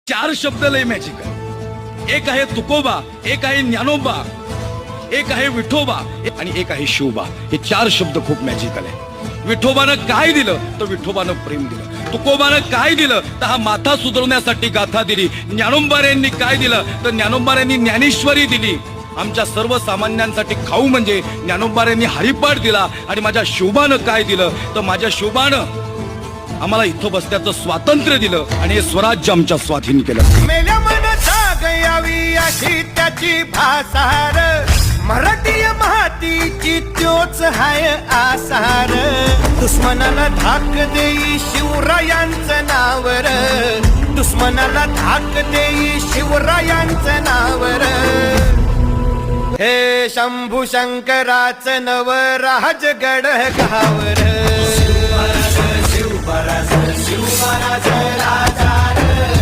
चार शब्द लय मॅजिक आहे. एक आहे तुकोबा, एक आहे ज्ञानोबा, एक आहे विठोबा आणि एक आहे शिवबा. हे चार शब्द खूप मॅजिकल आहे. विठोबानं काय दिलं तर विठोबानं प्रेम दिलं. तुकोबानं काय दिलं तर हा माथा सुधारण्यासाठी गाथा दिली. ज्ञानोबाऱ्यांनी काय दिलं तर ज्ञानोबाऱ्यांनी ज्ञानेश्वरी दिली. आमच्या सर्वसामान्यांसाठी खाऊ म्हणजे ज्ञानोबाऱ्यांनी हरिपाठ दिला. आणि माझ्या शिवबानं काय दिलं तर माझ्या शिवबानं आम्हाला इथं बसण्याचं स्वातंत्र्य दिलं आणि हे स्वराज्य आमच्या स्वाधीन केलं. मेल्या मन जाग यावी अशी त्याची भासार, मराठी मातीची त्योच हाय आसार. दुश्मनाला धाक देई शिवरायांचं नावर, दुश्मनाला धाक देई शिवरायांचं नावर. हे शंभू शंकराचं नव राजगड गावर. शिवबराज शिवबराज राजा